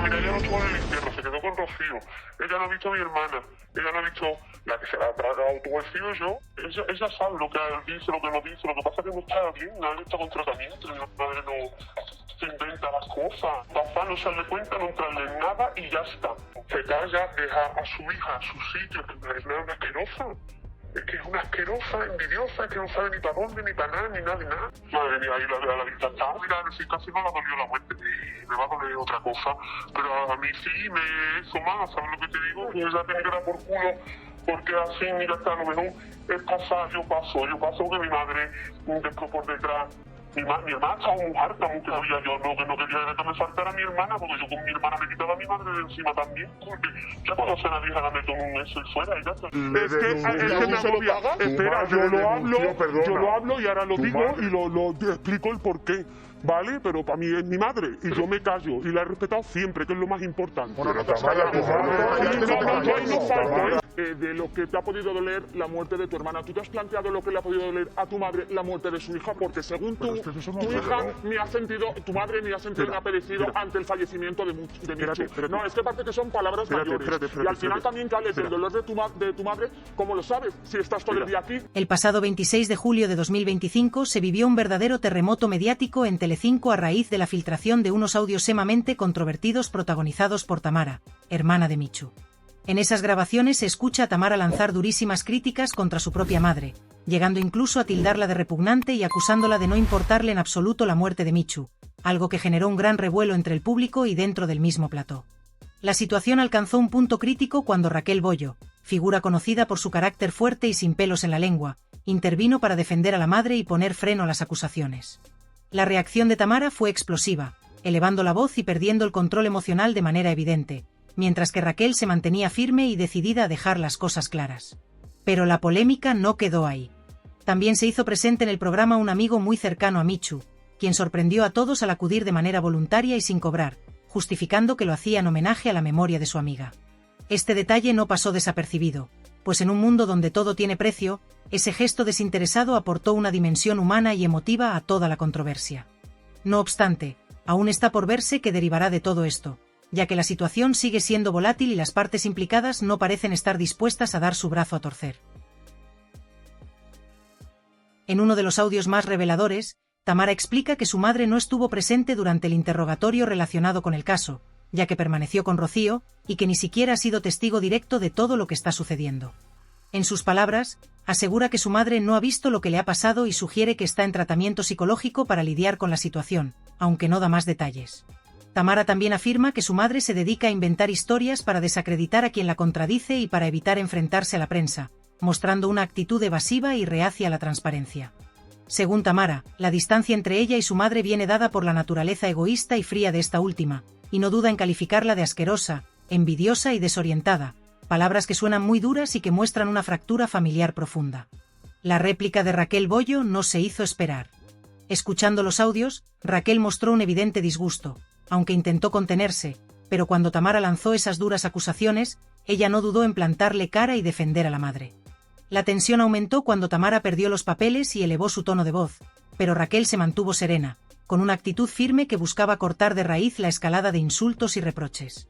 Mira, ella no estuvo en el infierno, se quedó con Rocío. Ella no ha visto a mi hermana. Ella no ha visto la que se la ha tragado todo el fío yo. Ella sabe lo que dice, lo que no dice. Lo que pasa es que no está bien, nadie está con tratamiento. Mi madre no se inventa las cosas. Papá no se le cuenta, no entrarle en nada y ya está. Se calla, deja a su hija a su sitio, que es una asquerosa. Es que es una asquerosa, envidiosa, que no sabe ni para dónde, ni para nada, ni nada, ni nada. Madre mía, ahí la vista está. Mira, si casi no la dolió la muerte, me va a doler otra cosa. Pero a mí sí, eso más, ¿sabes lo que te digo? Que ella tiene que dar por culo, porque así, mira, hasta a lo mejor es pasar, yo paso que mi madre, después por detrás. Mi hermana estaba muy harta, muy que yo que no quería que me faltara mi hermana, porque yo con mi hermana me quitaba a mi madre de encima también, porque ya cuando se la vieja la meto en un eso y fuera y ya está. Es que me agobia. Espera, yo lo hablo y ahora lo digo y lo explico el porqué. ¿Vale? Pero para mí es mi madre y yo me callo y la he respetado siempre, que es lo más importante. Bueno, Tamara, tu madre... De lo que te ha podido doler la muerte de tu hermana. ¿Tú te has planteado lo que le ha podido doler a tu madre la muerte de su hija? Porque según tu hija, tu madre ni ha sentido ni ha perecido ante el fallecimiento de Michu. No, es que parece que son palabras mayores. Y al final también que hables del dolor de tu madre, ¿cómo lo sabes? Si estás todo el día aquí. El pasado 26 de julio de 2025 se vivió un verdadero terremoto mediático en Telecinco a raíz de la filtración de unos audios sumamente controvertidos protagonizados por Tamara, hermana de Michu. En esas grabaciones se escucha a Tamara lanzar durísimas críticas contra su propia madre, llegando incluso a tildarla de repugnante y acusándola de no importarle en absoluto la muerte de Michu, algo que generó un gran revuelo entre el público y dentro del mismo plató. La situación alcanzó un punto crítico cuando Raquel Bollo, figura conocida por su carácter fuerte y sin pelos en la lengua, intervino para defender a la madre y poner freno a las acusaciones. La reacción de Tamara fue explosiva, elevando la voz y perdiendo el control emocional de manera evidente, mientras que Raquel se mantenía firme y decidida a dejar las cosas claras. Pero la polémica no quedó ahí. También se hizo presente en el programa un amigo muy cercano a Michu, quien sorprendió a todos al acudir de manera voluntaria y sin cobrar, justificando que lo hacía en homenaje a la memoria de su amiga. Este detalle no pasó desapercibido, pues en un mundo donde todo tiene precio, ese gesto desinteresado aportó una dimensión humana y emotiva a toda la controversia. No obstante, aún está por verse qué derivará de todo esto, ya que la situación sigue siendo volátil y las partes implicadas no parecen estar dispuestas a dar su brazo a torcer. En uno de los audios más reveladores, Tamara explica que su madre no estuvo presente durante el interrogatorio relacionado con el caso, ya que permaneció con Rocío, y que ni siquiera ha sido testigo directo de todo lo que está sucediendo. En sus palabras, asegura que su madre no ha visto lo que le ha pasado y sugiere que está en tratamiento psicológico para lidiar con la situación, aunque no da más detalles. Tamara también afirma que su madre se dedica a inventar historias para desacreditar a quien la contradice y para evitar enfrentarse a la prensa, mostrando una actitud evasiva y reacia a la transparencia. Según Tamara, la distancia entre ella y su madre viene dada por la naturaleza egoísta y fría de esta última, y no duda en calificarla de asquerosa, envidiosa y desorientada, palabras que suenan muy duras y que muestran una fractura familiar profunda. La réplica de Raquel Bollo no se hizo esperar. Escuchando los audios, Raquel mostró un evidente disgusto, aunque intentó contenerse, pero cuando Tamara lanzó esas duras acusaciones, ella no dudó en plantarle cara y defender a la madre. La tensión aumentó cuando Tamara perdió los papeles y elevó su tono de voz, pero Raquel se mantuvo serena, con una actitud firme que buscaba cortar de raíz la escalada de insultos y reproches.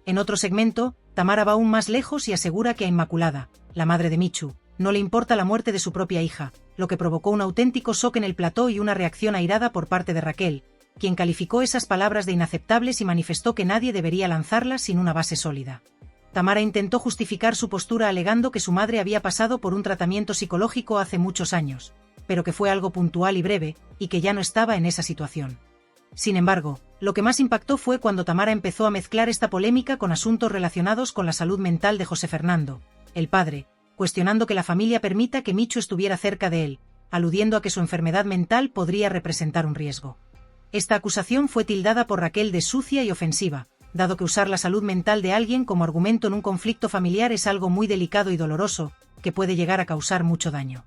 En otro segmento, Tamara va aún más lejos y asegura que a Inmaculada, la madre de Michu, no le importa la muerte de su propia hija, lo que provocó un auténtico shock en el plató y una reacción airada por parte de Raquel, quien calificó esas palabras de inaceptables y manifestó que nadie debería lanzarlas sin una base sólida. Tamara intentó justificar su postura alegando que su madre había pasado por un tratamiento psicológico hace muchos años, pero que fue algo puntual y breve, y que ya no estaba en esa situación. Sin embargo, lo que más impactó fue cuando Tamara empezó a mezclar esta polémica con asuntos relacionados con la salud mental de José Fernando, el padre, cuestionando que la familia permita que Michu estuviera cerca de él, aludiendo a que su enfermedad mental podría representar un riesgo. Esta acusación fue tildada por Raquel de sucia y ofensiva, dado que usar la salud mental de alguien como argumento en un conflicto familiar es algo muy delicado y doloroso, que puede llegar a causar mucho daño.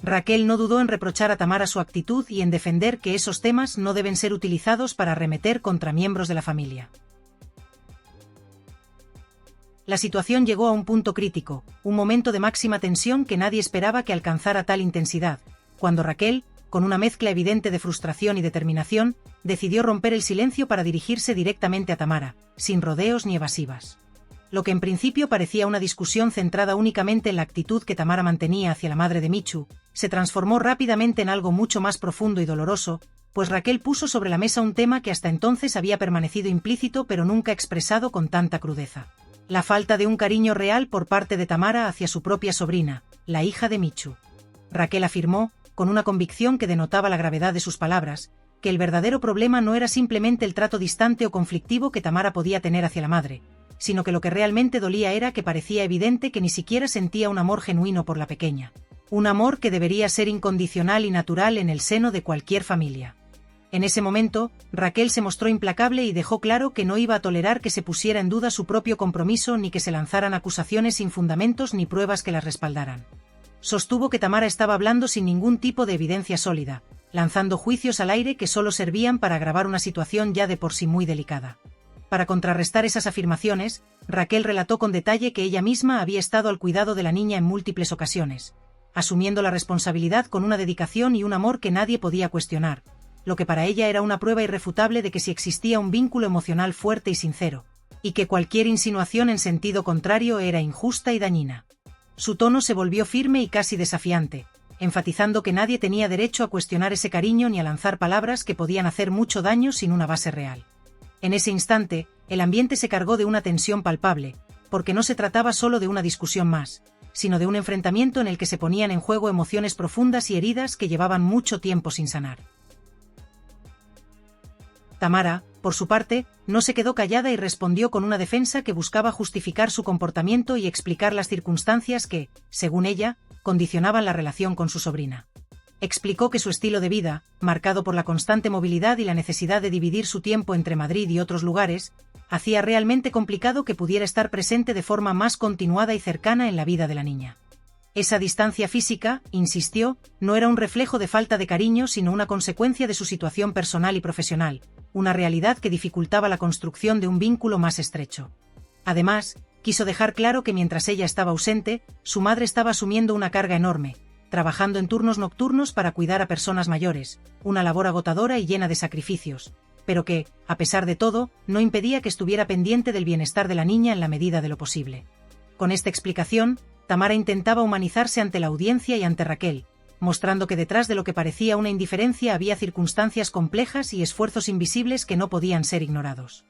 Raquel no dudó en reprochar a Tamara su actitud y en defender que esos temas no deben ser utilizados para arremeter contra miembros de la familia. La situación llegó a un punto crítico, un momento de máxima tensión que nadie esperaba que alcanzara tal intensidad, cuando Raquel, con una mezcla evidente de frustración y determinación, decidió romper el silencio para dirigirse directamente a Tamara, sin rodeos ni evasivas. Lo que en principio parecía una discusión centrada únicamente en la actitud que Tamara mantenía hacia la madre de Michu, se transformó rápidamente en algo mucho más profundo y doloroso, pues Raquel puso sobre la mesa un tema que hasta entonces había permanecido implícito pero nunca expresado con tanta crudeza: la falta de un cariño real por parte de Tamara hacia su propia sobrina, la hija de Michu. Raquel afirmó, con una convicción que denotaba la gravedad de sus palabras, que el verdadero problema no era simplemente el trato distante o conflictivo que Tamara podía tener hacia la madre, sino que lo que realmente dolía era que parecía evidente que ni siquiera sentía un amor genuino por la pequeña. Un amor que debería ser incondicional y natural en el seno de cualquier familia. En ese momento, Raquel se mostró implacable y dejó claro que no iba a tolerar que se pusiera en duda su propio compromiso ni que se lanzaran acusaciones sin fundamentos ni pruebas que las respaldaran. Sostuvo que Tamara estaba hablando sin ningún tipo de evidencia sólida, lanzando juicios al aire que solo servían para agravar una situación ya de por sí muy delicada. Para contrarrestar esas afirmaciones, Raquel relató con detalle que ella misma había estado al cuidado de la niña en múltiples ocasiones, asumiendo la responsabilidad con una dedicación y un amor que nadie podía cuestionar, lo que para ella era una prueba irrefutable de que sí existía un vínculo emocional fuerte y sincero, y que cualquier insinuación en sentido contrario era injusta y dañina. Su tono se volvió firme y casi desafiante, enfatizando que nadie tenía derecho a cuestionar ese cariño ni a lanzar palabras que podían hacer mucho daño sin una base real. En ese instante, el ambiente se cargó de una tensión palpable, porque no se trataba solo de una discusión más, sino de un enfrentamiento en el que se ponían en juego emociones profundas y heridas que llevaban mucho tiempo sin sanar. Tamara, por su parte, no se quedó callada y respondió con una defensa que buscaba justificar su comportamiento y explicar las circunstancias que, según ella, condicionaban la relación con su sobrina. Explicó que su estilo de vida, marcado por la constante movilidad y la necesidad de dividir su tiempo entre Madrid y otros lugares, hacía realmente complicado que pudiera estar presente de forma más continuada y cercana en la vida de la niña. Esa distancia física, insistió, no era un reflejo de falta de cariño sino una consecuencia de su situación personal y profesional, una realidad que dificultaba la construcción de un vínculo más estrecho. Además, quiso dejar claro que mientras ella estaba ausente, su madre estaba asumiendo una carga enorme, trabajando en turnos nocturnos para cuidar a personas mayores, una labor agotadora y llena de sacrificios, pero que, a pesar de todo, no impedía que estuviera pendiente del bienestar de la niña en la medida de lo posible. Con esta explicación, Tamara intentaba humanizarse ante la audiencia y ante Raquel, mostrando que detrás de lo que parecía una indiferencia había circunstancias complejas y esfuerzos invisibles que no podían ser ignorados.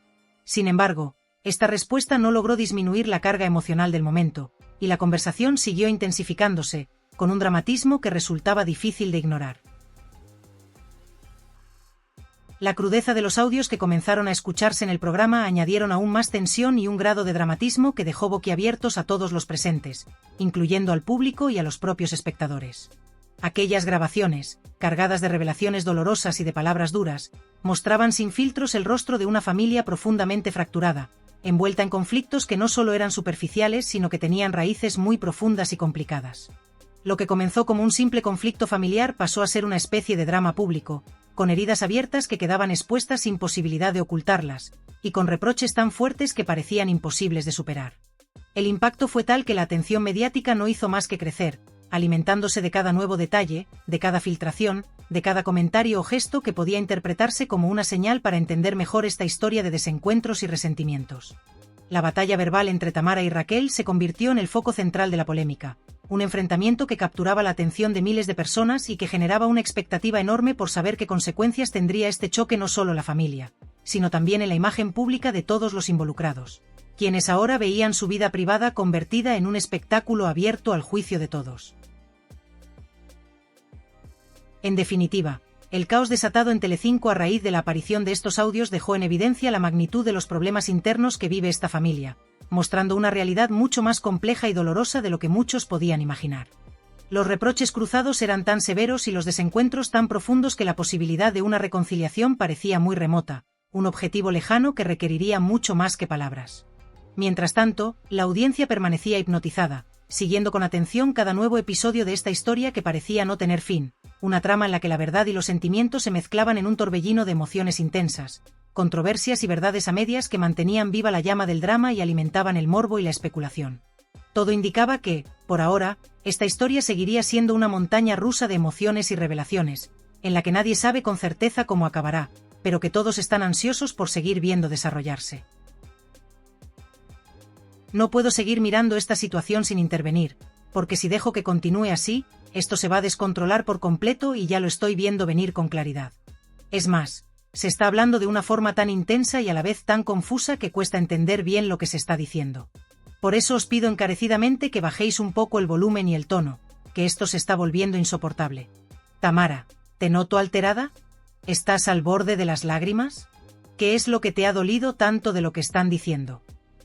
Sin embargo, esta respuesta no logró disminuir la carga emocional del momento, y la conversación siguió intensificándose, con un dramatismo que resultaba difícil de ignorar. La crudeza de los audios que comenzaron a escucharse en el programa añadieron aún más tensión y un grado de dramatismo que dejó boquiabiertos a todos los presentes, incluyendo al público y a los propios espectadores. Aquellas grabaciones, cargadas de revelaciones dolorosas y de palabras duras, mostraban sin filtros el rostro de una familia profundamente fracturada, envuelta en conflictos que no solo eran superficiales sino que tenían raíces muy profundas y complicadas. Lo que comenzó como un simple conflicto familiar pasó a ser una especie de drama público, con heridas abiertas que quedaban expuestas sin posibilidad de ocultarlas, y con reproches tan fuertes que parecían imposibles de superar. El impacto fue tal que la atención mediática no hizo más que crecer, alimentándose de cada nuevo detalle, de cada filtración, de cada comentario o gesto que podía interpretarse como una señal para entender mejor esta historia de desencuentros y resentimientos. La batalla verbal entre Tamara y Raquel se convirtió en el foco central de la polémica, un enfrentamiento que capturaba la atención de miles de personas y que generaba una expectativa enorme por saber qué consecuencias tendría este choque no solo en la familia, sino también en la imagen pública de todos los involucrados, quienes ahora veían su vida privada convertida en un espectáculo abierto al juicio de todos. En definitiva, el caos desatado en Telecinco a raíz de la aparición de estos audios dejó en evidencia la magnitud de los problemas internos que vive esta familia, mostrando una realidad mucho más compleja y dolorosa de lo que muchos podían imaginar. Los reproches cruzados eran tan severos y los desencuentros tan profundos que la posibilidad de una reconciliación parecía muy remota, un objetivo lejano que requeriría mucho más que palabras. Mientras tanto, la audiencia permanecía hipnotizada, siguiendo con atención cada nuevo episodio de esta historia que parecía no tener fin, una trama en la que la verdad y los sentimientos se mezclaban en un torbellino de emociones intensas, controversias y verdades a medias que mantenían viva la llama del drama y alimentaban el morbo y la especulación. Todo indicaba que, por ahora, esta historia seguiría siendo una montaña rusa de emociones y revelaciones, en la que nadie sabe con certeza cómo acabará, pero que todos están ansiosos por seguir viendo desarrollarse. No puedo seguir mirando esta situación sin intervenir, porque si dejo que continúe así, esto se va a descontrolar por completo y ya lo estoy viendo venir con claridad. Es más, se está hablando de una forma tan intensa y a la vez tan confusa que cuesta entender bien lo que se está diciendo. Por eso os pido encarecidamente que bajéis un poco el volumen y el tono, que esto se está volviendo insoportable. Tamara, ¿te noto alterada? ¿Estás al borde de las lágrimas? ¿Qué es lo que te ha dolido tanto de lo que están diciendo?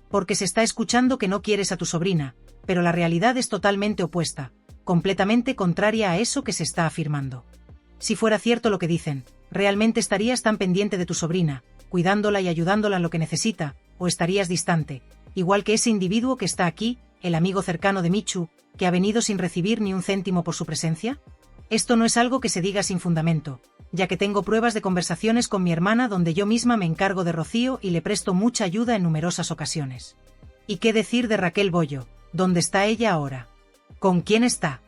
Porque se está escuchando que no quieres a tu sobrina, pero la realidad es totalmente opuesta, completamente contraria a eso que se está afirmando. Si fuera cierto lo que dicen, ¿realmente estarías tan pendiente de tu sobrina, cuidándola y ayudándola en lo que necesita, o estarías distante, igual que ese individuo que está aquí, el amigo cercano de Michu, que ha venido sin recibir ni un céntimo por su presencia? Esto no es algo que se diga sin fundamento, ya que tengo pruebas de conversaciones con mi hermana donde yo misma me encargo de Rocío y le presto mucha ayuda en numerosas ocasiones. ¿Y qué decir de Raquel Bollo? ¿Dónde está ella ahora? ¿Con quién está?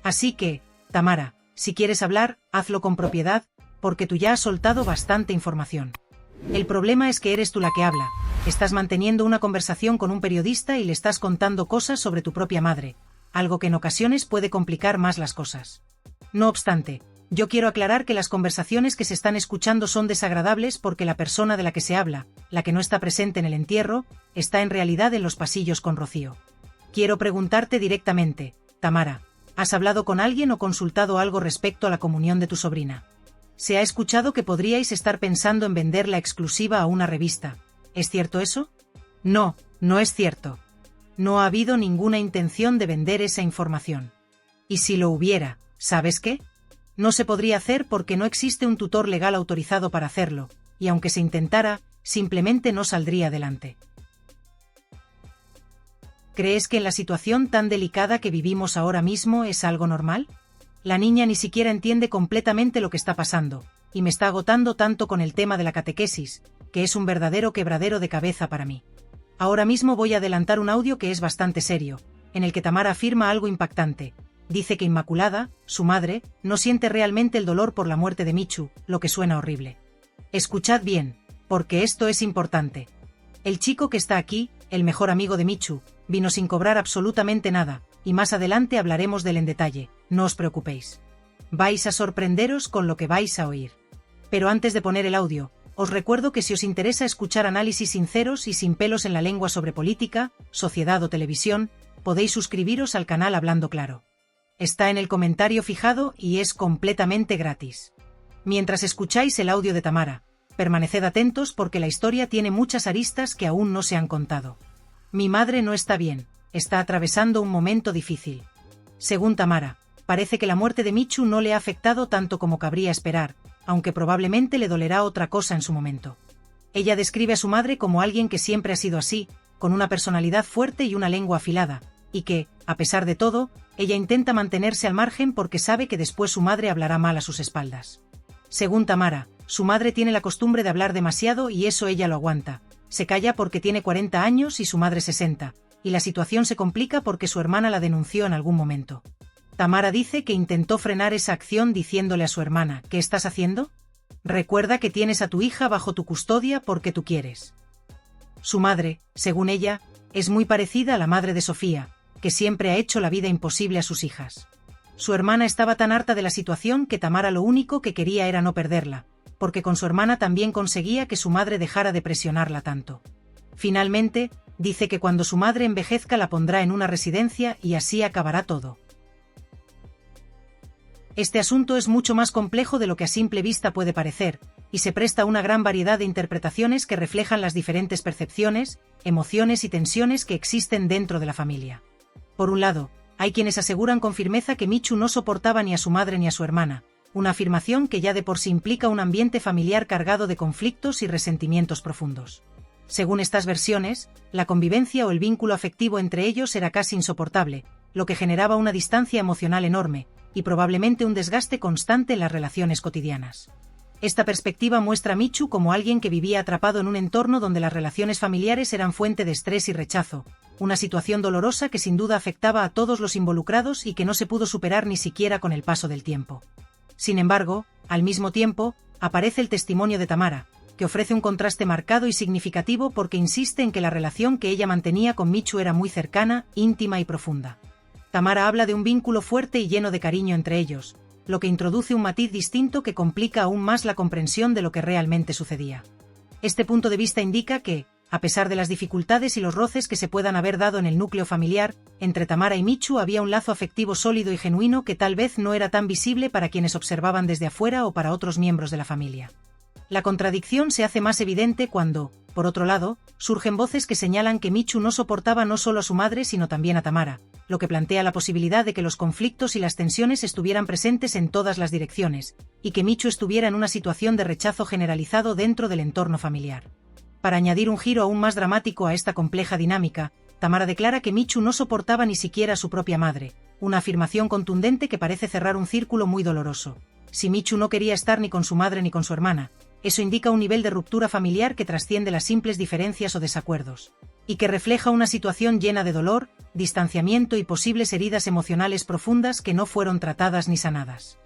Así que, Tamara, si quieres hablar, hazlo con propiedad, porque tú ya has soltado bastante información. El problema es que eres tú la que habla, estás manteniendo una conversación con un periodista y le estás contando cosas sobre tu propia madre, algo que en ocasiones puede complicar más las cosas. No obstante, yo quiero aclarar que las conversaciones que se están escuchando son desagradables porque la persona de la que se habla, la que no está presente en el entierro, está en realidad en los pasillos con Rocío. Quiero preguntarte directamente, Tamara, ¿has hablado con alguien o consultado algo respecto a la comunión de tu sobrina? Se ha escuchado que podríais estar pensando en vender la exclusiva a una revista. ¿Es cierto eso? No, no es cierto. No ha habido ninguna intención de vender esa información. Y si lo hubiera, ¿sabes qué? No se podría hacer porque no existe un tutor legal autorizado para hacerlo, y aunque se intentara, simplemente no saldría adelante. ¿Crees que en la situación tan delicada que vivimos ahora mismo es algo normal? La niña ni siquiera entiende completamente lo que está pasando, y me está agotando tanto con el tema de la catequesis, que es un verdadero quebradero de cabeza para mí. Ahora mismo voy a adelantar un audio que es bastante serio, en el que Tamara afirma algo impactante. Dice que Inmaculada, su madre, no siente realmente el dolor por la muerte de Michu, lo que suena horrible. Escuchad bien, porque esto es importante. El chico que está aquí, el mejor amigo de Michu, vino sin cobrar absolutamente nada, y más adelante hablaremos de él en detalle, no os preocupéis. Vais a sorprenderos con lo que vais a oír. Pero antes de poner el audio, os recuerdo que si os interesa escuchar análisis sinceros y sin pelos en la lengua sobre política, sociedad o televisión, podéis suscribiros al canal Hablando Claro. Está en el comentario fijado y es completamente gratis. Mientras escucháis el audio de Tamara, permaneced atentos porque la historia tiene muchas aristas que aún no se han contado. Mi madre no está bien, está atravesando un momento difícil. Según Tamara, parece que la muerte de Michu no le ha afectado tanto como cabría esperar, aunque probablemente le dolerá otra cosa en su momento. Ella describe a su madre como alguien que siempre ha sido así, con una personalidad fuerte y una lengua afilada, y que, a pesar de todo, ella intenta mantenerse al margen porque sabe que después su madre hablará mal a sus espaldas. Según Tamara, su madre tiene la costumbre de hablar demasiado y eso ella lo aguanta. Se calla porque tiene 40 años y su madre 60, y la situación se complica porque su hermana la denunció en algún momento. Tamara dice que intentó frenar esa acción diciéndole a su hermana, ¿qué estás haciendo? Recuerda que tienes a tu hija bajo tu custodia porque tú quieres. Su madre, según ella, es muy parecida a la madre de Sofía, que siempre ha hecho la vida imposible a sus hijas. Su hermana estaba tan harta de la situación que Tamara lo único que quería era no perderla, porque con su hermana también conseguía que su madre dejara de presionarla tanto. Finalmente, dice que cuando su madre envejezca la pondrá en una residencia y así acabará todo. Este asunto es mucho más complejo de lo que a simple vista puede parecer, y se presta a una gran variedad de interpretaciones que reflejan las diferentes percepciones, emociones y tensiones que existen dentro de la familia. Por un lado, hay quienes aseguran con firmeza que Michu no soportaba ni a su madre ni a su hermana, una afirmación que ya de por sí implica un ambiente familiar cargado de conflictos y resentimientos profundos. Según estas versiones, la convivencia o el vínculo afectivo entre ellos era casi insoportable, lo que generaba una distancia emocional enorme, y probablemente un desgaste constante en las relaciones cotidianas. Esta perspectiva muestra a Michu como alguien que vivía atrapado en un entorno donde las relaciones familiares eran fuente de estrés y rechazo, una situación dolorosa que sin duda afectaba a todos los involucrados y que no se pudo superar ni siquiera con el paso del tiempo. Sin embargo, Al mismo tiempo, aparece el testimonio de Tamara, que ofrece un contraste marcado y significativo porque insiste en que la relación que ella mantenía con Michu era muy cercana, íntima y profunda. Tamara habla de un vínculo fuerte y lleno de cariño entre ellos, lo que introduce un matiz distinto que complica aún más la comprensión de lo que realmente sucedía. Este punto de vista indica que, a pesar de las dificultades y los roces que se puedan haber dado en el núcleo familiar, entre Tamara y Michu había un lazo afectivo sólido y genuino que tal vez no era tan visible para quienes observaban desde afuera o para otros miembros de la familia. La contradicción se hace más evidente cuando, por otro lado, surgen voces que señalan que Michu no soportaba no solo a su madre sino también a Tamara, lo que plantea la posibilidad de que los conflictos y las tensiones estuvieran presentes en todas las direcciones, y que Michu estuviera en una situación de rechazo generalizado dentro del entorno familiar. Para añadir un giro aún más dramático a esta compleja dinámica, Tamara declara que Michu no soportaba ni siquiera a su propia madre, una afirmación contundente que parece cerrar un círculo muy doloroso. Si Michu no quería estar ni con su madre ni con su hermana, eso indica un nivel de ruptura familiar que trasciende las simples diferencias o desacuerdos, y que refleja una situación llena de dolor, distanciamiento y posibles heridas emocionales profundas que no fueron tratadas ni sanadas.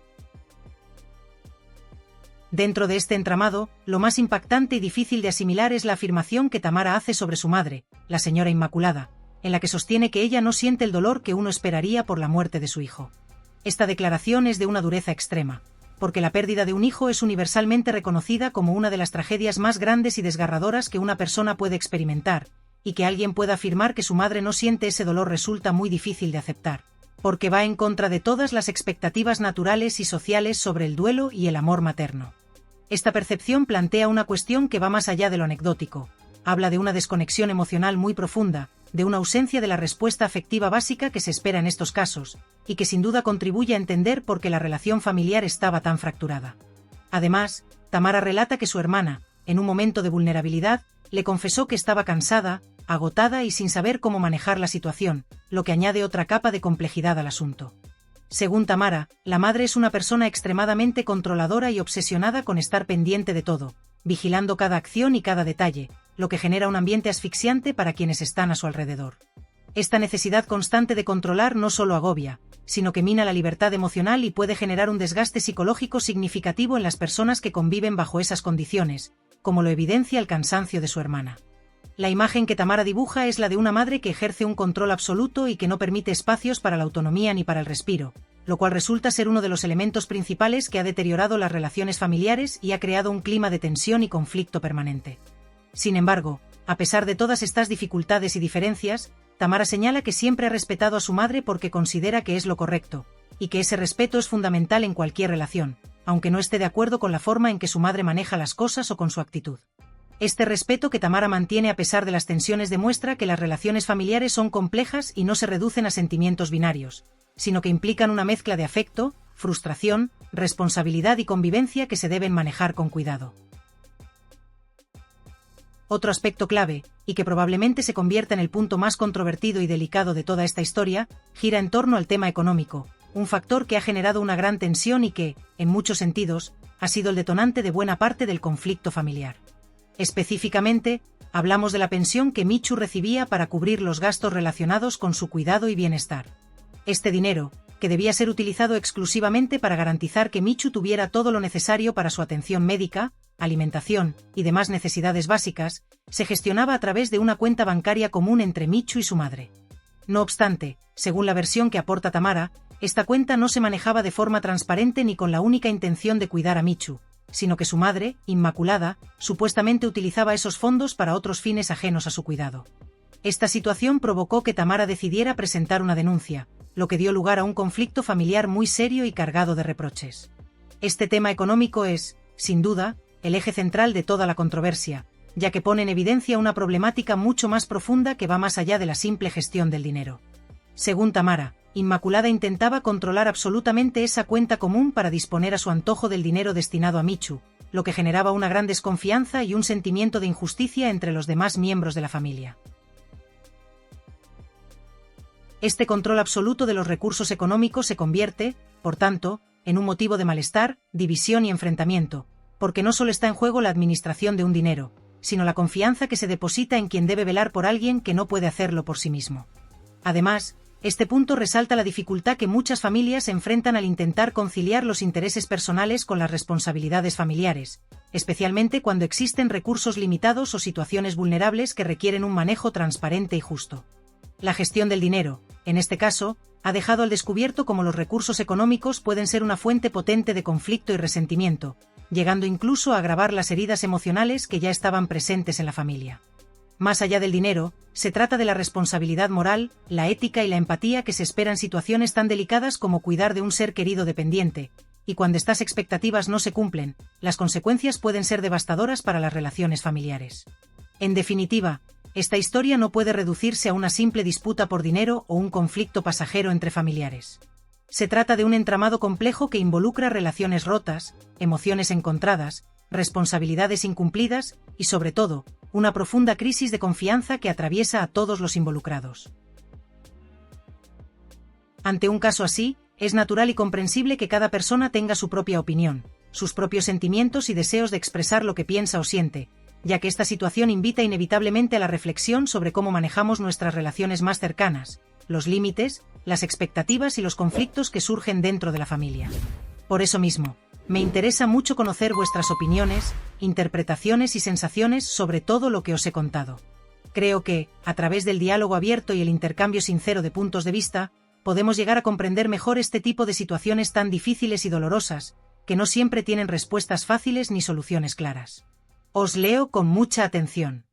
Dentro de este entramado, lo más impactante y difícil de asimilar es la afirmación que Tamara hace sobre su madre, la señora Inmaculada, en la que sostiene que ella no siente el dolor que uno esperaría por la muerte de su hijo. Esta declaración es de una dureza extrema, porque la pérdida de un hijo es universalmente reconocida como una de las tragedias más grandes y desgarradoras que una persona puede experimentar, y que alguien pueda afirmar que su madre no siente ese dolor resulta muy difícil de aceptar, porque va en contra de todas las expectativas naturales y sociales sobre el duelo y el amor materno. Esta percepción plantea una cuestión que va más allá de lo anecdótico, habla de una desconexión emocional muy profunda, de una ausencia de la respuesta afectiva básica que se espera en estos casos, y que sin duda contribuye a entender por qué la relación familiar estaba tan fracturada. Además, Tamara relata que su hermana, en un momento de vulnerabilidad, le confesó que estaba cansada, agotada y sin saber cómo manejar la situación, lo que añade otra capa de complejidad al asunto. Según Tamara, la madre es una persona extremadamente controladora y obsesionada con estar pendiente de todo, vigilando cada acción y cada detalle, lo que genera un ambiente asfixiante para quienes están a su alrededor. Esta necesidad constante de controlar no solo agobia, sino que mina la libertad emocional y puede generar un desgaste psicológico significativo en las personas que conviven bajo esas condiciones, como lo evidencia el cansancio de su hermana. La imagen que Tamara dibuja es la de una madre que ejerce un control absoluto y que no permite espacios para la autonomía ni para el respiro, lo cual resulta ser uno de los elementos principales que ha deteriorado las relaciones familiares y ha creado un clima de tensión y conflicto permanente. Sin embargo, a pesar de todas estas dificultades y diferencias, Tamara señala que siempre ha respetado a su madre porque considera que es lo correcto, y que ese respeto es fundamental en cualquier relación, aunque no esté de acuerdo con la forma en que su madre maneja las cosas o con su actitud. Este respeto que Tamara mantiene a pesar de las tensiones demuestra que las relaciones familiares son complejas y no se reducen a sentimientos binarios, sino que implican una mezcla de afecto, frustración, responsabilidad y convivencia que se deben manejar con cuidado. Otro aspecto clave, y que probablemente se convierta en el punto más controvertido y delicado de toda esta historia, gira en torno al tema económico, un factor que ha generado una gran tensión y que, en muchos sentidos, ha sido el detonante de buena parte del conflicto familiar. Específicamente, hablamos de la pensión que Michu recibía para cubrir los gastos relacionados con su cuidado y bienestar. Este dinero, que debía ser utilizado exclusivamente para garantizar que Michu tuviera todo lo necesario para su atención médica, alimentación y demás necesidades básicas, se gestionaba a través de una cuenta bancaria común entre Michu y su madre. No obstante, según la versión que aporta Tamara, esta cuenta no se manejaba de forma transparente ni con la única intención de cuidar a Michu, sino que su madre, Inmaculada, supuestamente utilizaba esos fondos para otros fines ajenos a su cuidado. Esta situación provocó que Tamara decidiera presentar una denuncia, lo que dio lugar a un conflicto familiar muy serio y cargado de reproches. Este tema económico es, sin duda, el eje central de toda la controversia, ya que pone en evidencia una problemática mucho más profunda que va más allá de la simple gestión del dinero. Según Tamara, Inmaculada intentaba controlar absolutamente esa cuenta común para disponer a su antojo del dinero destinado a Michu, lo que generaba una gran desconfianza y un sentimiento de injusticia entre los demás miembros de la familia. Este control absoluto de los recursos económicos se convierte, por tanto, en un motivo de malestar, división y enfrentamiento, porque no solo está en juego la administración de un dinero, sino la confianza que se deposita en quien debe velar por alguien que no puede hacerlo por sí mismo. Además, Este punto resalta la dificultad que muchas familias enfrentan al intentar conciliar los intereses personales con las responsabilidades familiares, especialmente cuando existen recursos limitados o situaciones vulnerables que requieren un manejo transparente y justo. La gestión del dinero, en este caso, ha dejado al descubierto cómo los recursos económicos pueden ser una fuente potente de conflicto y resentimiento, llegando incluso a agravar las heridas emocionales que ya estaban presentes en la familia. Más allá del dinero, se trata de la responsabilidad moral, la ética y la empatía que se esperan en situaciones tan delicadas como cuidar de un ser querido dependiente, y cuando estas expectativas no se cumplen, las consecuencias pueden ser devastadoras para las relaciones familiares. En definitiva, esta historia no puede reducirse a una simple disputa por dinero o un conflicto pasajero entre familiares. Se trata de un entramado complejo que involucra relaciones rotas, emociones encontradas, responsabilidades incumplidas y, sobre todo, una profunda crisis de confianza que atraviesa a todos los involucrados. Ante un caso así, es natural y comprensible que cada persona tenga su propia opinión, sus propios sentimientos y deseos de expresar lo que piensa o siente, ya que esta situación invita inevitablemente a la reflexión sobre cómo manejamos nuestras relaciones más cercanas, los límites, las expectativas y los conflictos que surgen dentro de la familia. Por eso mismo, me interesa mucho conocer vuestras opiniones, interpretaciones y sensaciones sobre todo lo que os he contado. Creo que, a través del diálogo abierto y el intercambio sincero de puntos de vista, podemos llegar a comprender mejor este tipo de situaciones tan difíciles y dolorosas, que no siempre tienen respuestas fáciles ni soluciones claras. Os leo con mucha atención.